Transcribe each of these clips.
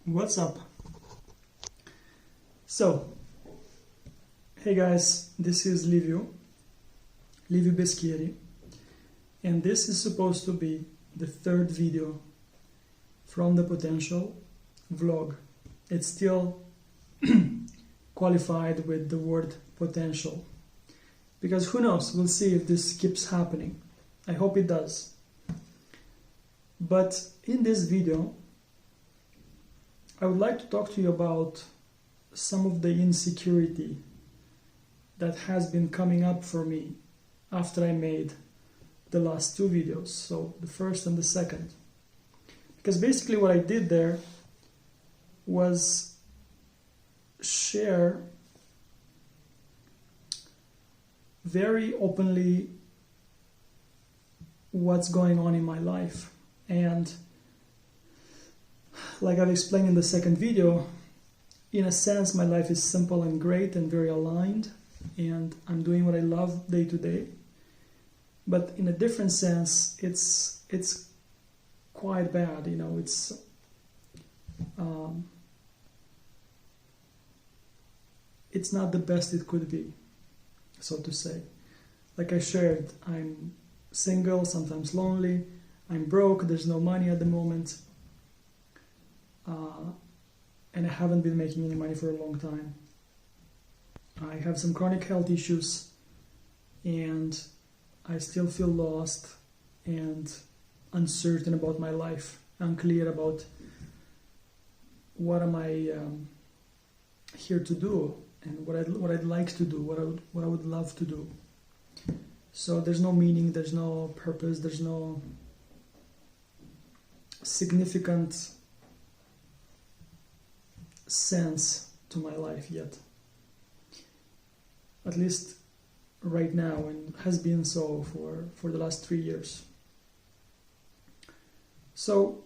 What's up? So, hey guys, this is Livio Bescheri, and this is supposed to be the third video from the potential vlog. It's still qualified with the word potential, because who knows, we'll see if this keeps happening. I hope it does. But in this video, I would like to talk to you about some of the insecurity that has been coming up for me after I made the last two videos, so the first and the second. Because basically what I did there was share very openly what's going on in my life. And like I've explained in the second video, in a sense my life is simple and great and very aligned, and I'm doing what I love day to day. But in a different sense, it's quite bad, you know. It's not the best it could be, so to say. Like I shared, I'm single, sometimes lonely, I'm broke, there's no money at the moment. And I haven't been making any money for a long time. I have some chronic health issues, and I still feel lost and uncertain about my life, unclear about what am I here to do, and what I'd like to do, what I would love to do. So there's no meaning, there's no purpose, there's no significant sense to my life yet, at least right now, and has been so for the last 3 years. So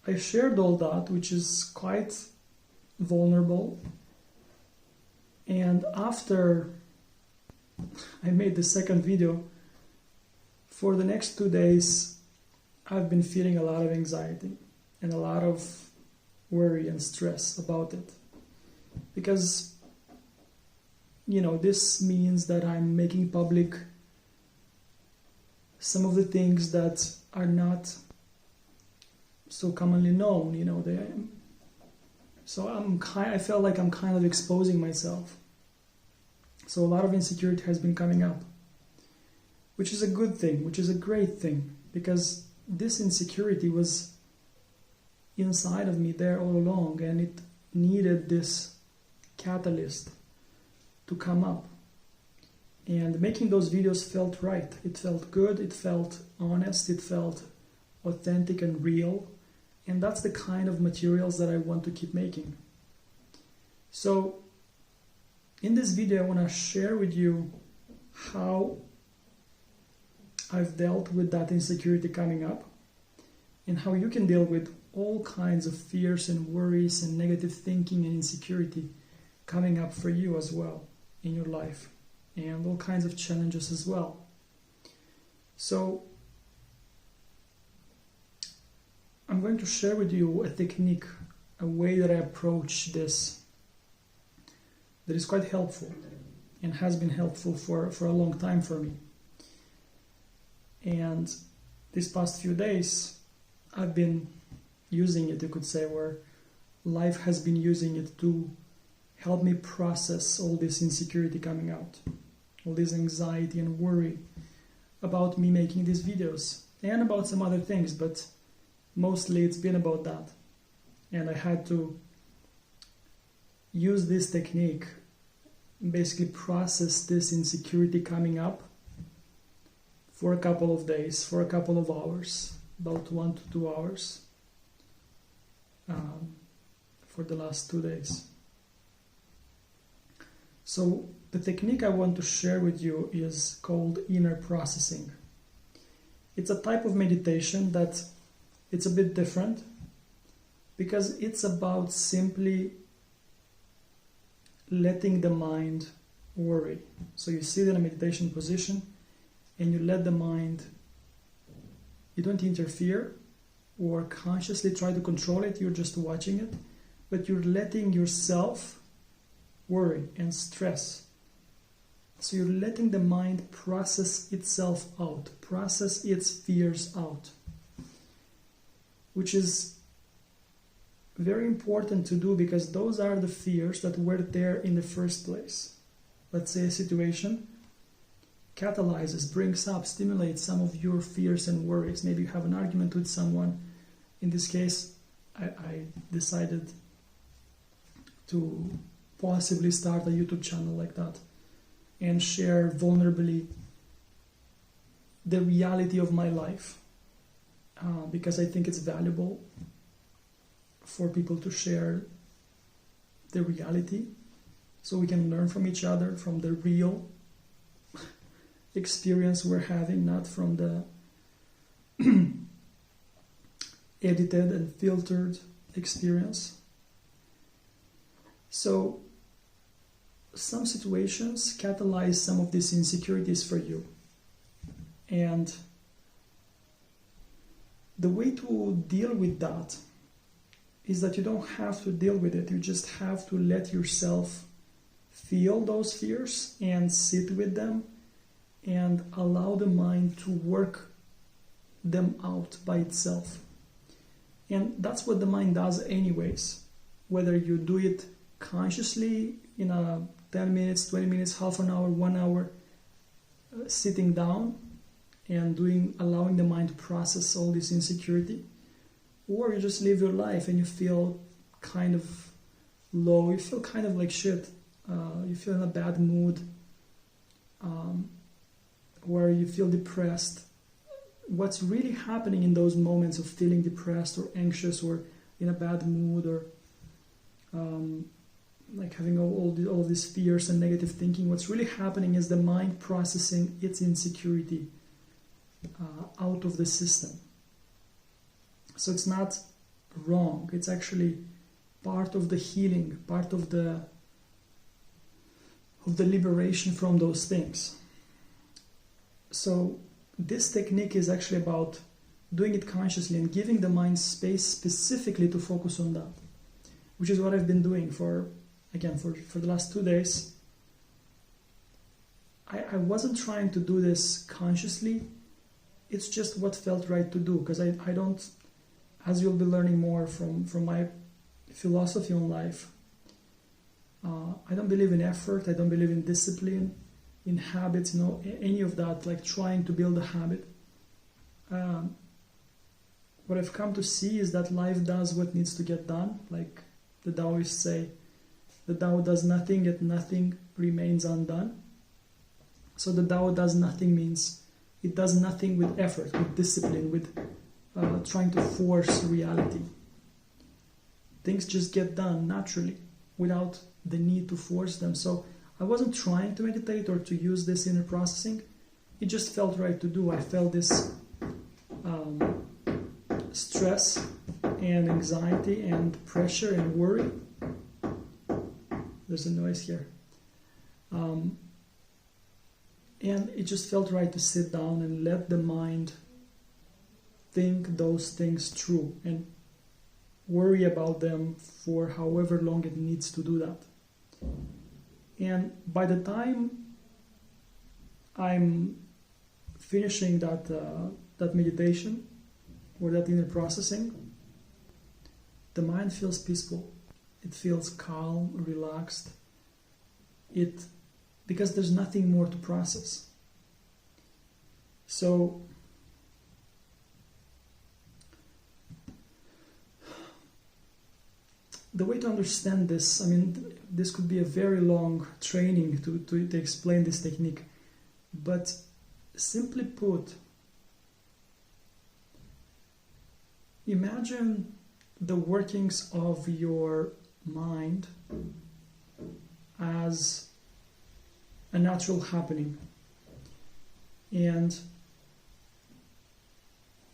I shared all that, which is quite vulnerable, and after I made the second video, for the next 2 days I've been feeling a lot of anxiety and a lot of worry and stress about it, because this means that I'm making public some of the things that are not so commonly known, so I felt like I'm kind of exposing myself. So a lot of insecurity has been coming up, which is a good thing, which is a great thing, because this insecurity was inside of me there all along, and it needed this catalyst to come up. And making those videos felt right. It felt good, it felt honest, it felt authentic and real, and that's the kind of materials that I want to keep making. So in this video I want to share with you how I've dealt with that insecurity coming up, and how you can deal with all kinds of fears and worries and negative thinking and insecurity coming up for you as well in your life, and all kinds of challenges as well. So I'm going to share with you a technique, a way that I approach this that is quite helpful and has been helpful for a long time for me. And these past few days I've been using it, you could say, where life has been using it to help me process all this insecurity coming out, all this anxiety and worry about me making these videos, and about some other things, but mostly it's been about that. And I had to use this technique, basically process this insecurity coming up for a couple of days, for a couple of hours, about 1 to 2 hours, for the last 2 days. So the technique I want to share with you is called inner processing. It's a type of meditation that it's a bit different, because it's about simply letting the mind worry. So you sit in a meditation position and you let the mind, you don't interfere, or consciously try to control it, you're just watching it, but you're letting yourself worry and stress. So you're letting the mind process itself out, process its fears out, which is very important to do because those are the fears that were there in the first place. Let's say a situation catalyzes, brings up, stimulates some of your fears and worries. Maybe you have an argument with someone. In this case, I decided to possibly start a YouTube channel like that and share vulnerably the reality of my life because I think it's valuable for people to share the reality so we can learn from each other, from the real experience we're having, not from the edited and filtered experience. So some situations catalyze some of these insecurities for you. And the way to deal with that is that you don't have to deal with it. You just have to let yourself feel those fears and sit with them and allow the mind to work them out by itself. And that's what the mind does anyways. Whether you do it consciously in a 10 minutes, 20 minutes, half an hour, 1 hour, sitting down and allowing the mind to process all this insecurity, or you just live your life and you feel kind of low, you feel kind of like shit, you feel in a bad mood, where you feel depressed. What's really happening in those moments of feeling depressed or anxious or in a bad mood or like having all of these fears and negative thinking, what's really happening is the mind processing its insecurity out of the system. So it's not wrong. It's actually part of the healing, part of the liberation from those things. So this technique is actually about doing it consciously and giving the mind space specifically to focus on that, which is what I've been doing for the last 2 days. I wasn't trying to do this consciously. It's just what felt right to do, because I don't, as you'll be learning more from my philosophy on life, I don't believe in effort, I don't believe in discipline, in habits, any of that, like trying to build a habit. What I've come to see is that life does what needs to get done. Like the Taoists say, the Tao does nothing, yet nothing remains undone. So the Tao does nothing means it does nothing with effort, with discipline, with trying to force reality. Things just get done naturally without the need to force them. So I wasn't trying to meditate or to use this inner processing. It just felt right to do. I felt this stress and anxiety and pressure and worry. There's a noise here. And it just felt right to sit down and let the mind think those things through and worry about them for however long it needs to do that. And by the time I'm finishing that meditation or that inner processing, the mind feels peaceful. It feels calm, relaxed. Because there's nothing more to process. So the way to understand this, this could be a very long training to explain this technique, but simply put, imagine the workings of your mind as a natural happening, and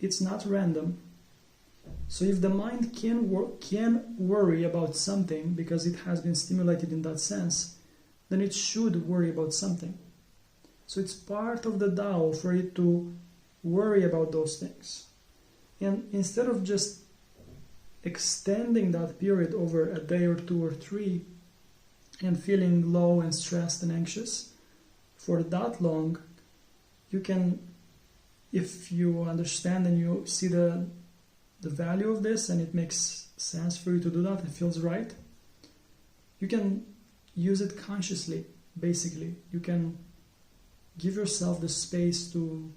it's not random. So if the mind can worry about something because it has been stimulated in that sense, then it should worry about something. So it's part of the Tao for it to worry about those things. And instead of just extending that period over a day or 2 or 3 and feeling low and stressed and anxious for that long, you can, if you understand and you see the value of this and it makes sense for you to do that, it feels right, you can use it consciously. Basically, you can give yourself the space to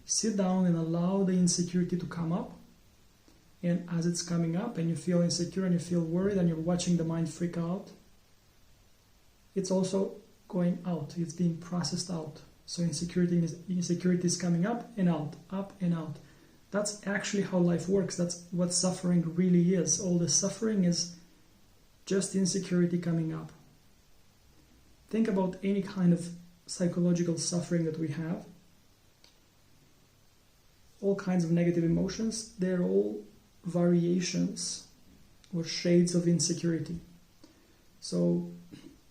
sit down and allow the insecurity to come up. And as it's coming up and you feel insecure and you feel worried and you're watching the mind freak out, it's also going out. It's being processed out. So insecurity is coming up and out, up and out. That's actually how life works. That's what suffering really is. All the suffering is just insecurity coming up. Think about any kind of psychological suffering that we have. All kinds of negative emotions, they're all variations or shades of insecurity. So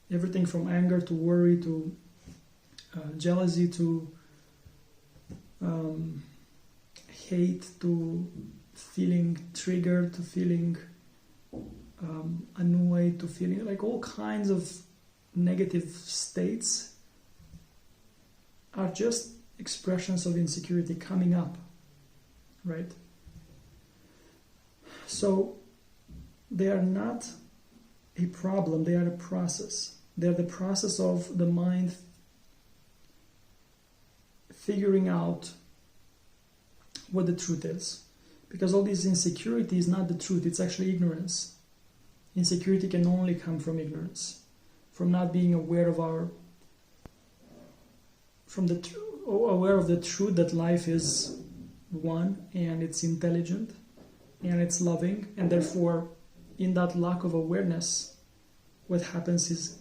everything from anger to worry to jealousy to hate to feeling triggered to feeling annoyed to feeling like all kinds of negative states are just expressions of insecurity coming up, right? So they are not a problem, they are a process. They're the process of the mind figuring out what the truth is. Because all this insecurity is not the truth, it's actually ignorance. Insecurity can only come from ignorance, from not being aware of aware of the truth that life is one and it's intelligent and it's loving, and therefore in that lack of awareness what happens is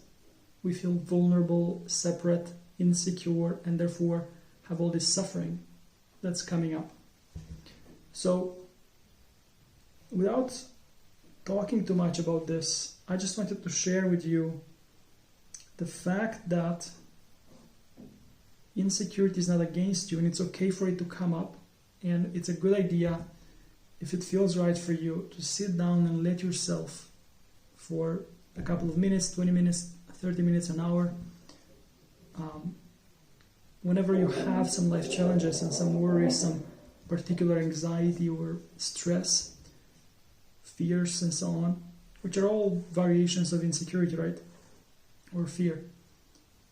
we feel vulnerable, separate, insecure, and therefore have all this suffering that's coming up. So without talking too much about this, I just wanted to share with you the fact that insecurity is not against you, and it's okay for it to come up, and it's a good idea, if it feels right for you, to sit down and let yourself for a couple of minutes, 20 minutes, 30 minutes, an hour, whenever you have some life challenges and some worries, some particular anxiety or stress, fears and so on, which are all variations of insecurity, right? Or fear.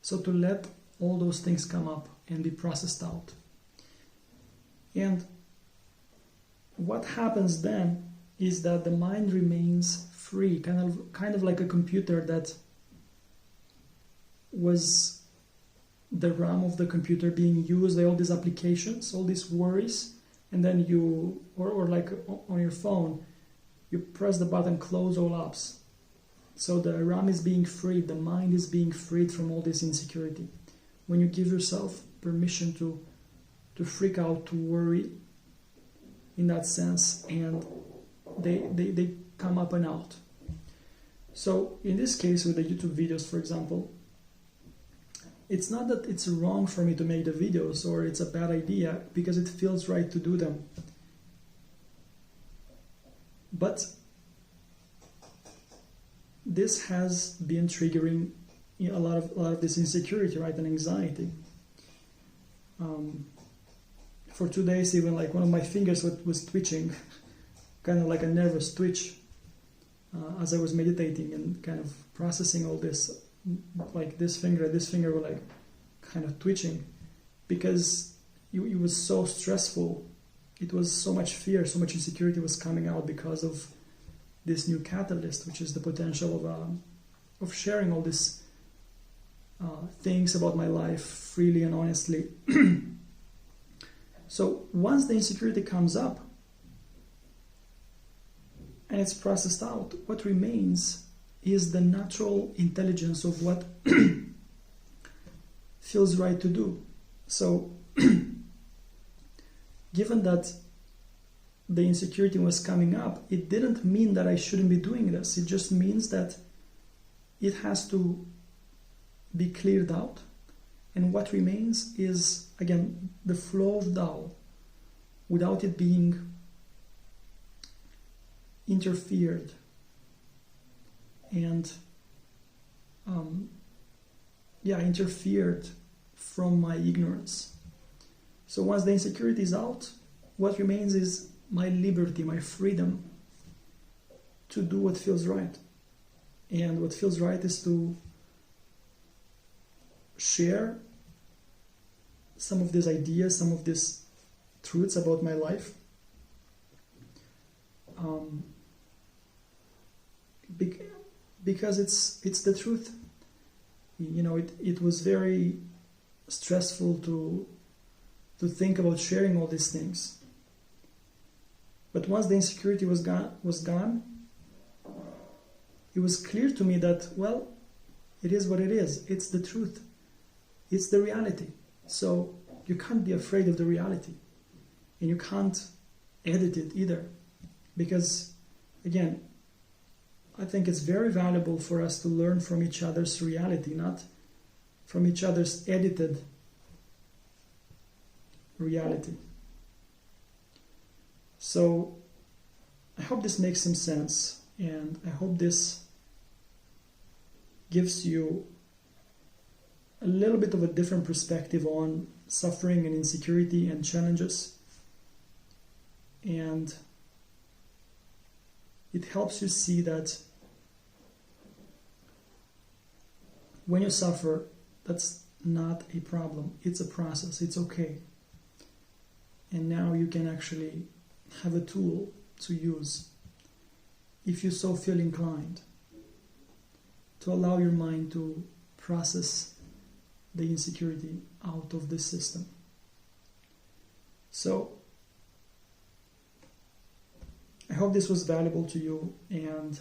So to let all those things come up and be processed out. And what happens then is that the mind remains free, kind of like a computer that was the RAM of the computer being used by all these applications, all these worries, and then you, or like on your phone, you press the button, close all apps. So the RAM is being freed, the mind is being freed from all this insecurity. When you give yourself permission to freak out, to worry in that sense, and they come up and out. So in this case with the YouTube videos, for example, it's not that it's wrong for me to make the videos or it's a bad idea, because it feels right to do them. But this has been triggering a lot of this insecurity, right, and anxiety. For 2 days, even like one of my fingers was twitching, kind of like a nervous twitch, as I was meditating and kind of processing all this. Like this finger were like kind of twitching, because it was so stressful. It was so much fear, so much insecurity was coming out because of this new catalyst, which is the potential of sharing all these things about my life freely and honestly. So once the insecurity comes up and it's processed out, what remains is the natural intelligence of what feels right to do. So given that the insecurity was coming up, it didn't mean that I shouldn't be doing this. It just means that it has to be cleared out. And what remains is, again, the flow of Tao, without it being interfered and interfered from my ignorance. So once the insecurity is out, what remains is my liberty, my freedom to do what feels right. And what feels right is to share some of these ideas, some of these truths about my life. Because it's the truth. You know, it was very stressful to think about sharing all these things. But once the insecurity was gone, it was clear to me that, well, it is what it is. It's the truth. It's the reality. So you can't be afraid of the reality. And you can't edit it either. Because, again, I think it's very valuable for us to learn from each other's reality, not from each other's edited reality. So I hope this makes some sense, and I hope this gives you a little bit of a different perspective on suffering and insecurity and challenges, and it helps you see that when you suffer, that's not a problem. It's a process. It's okay. And now you can actually have a tool to use, if you so feel inclined, to allow your mind to process the insecurity out of the system. So I hope this was valuable to you, and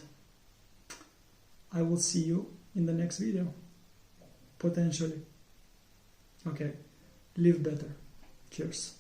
I will see you in the next video, potentially. Okay, live better. Cheers.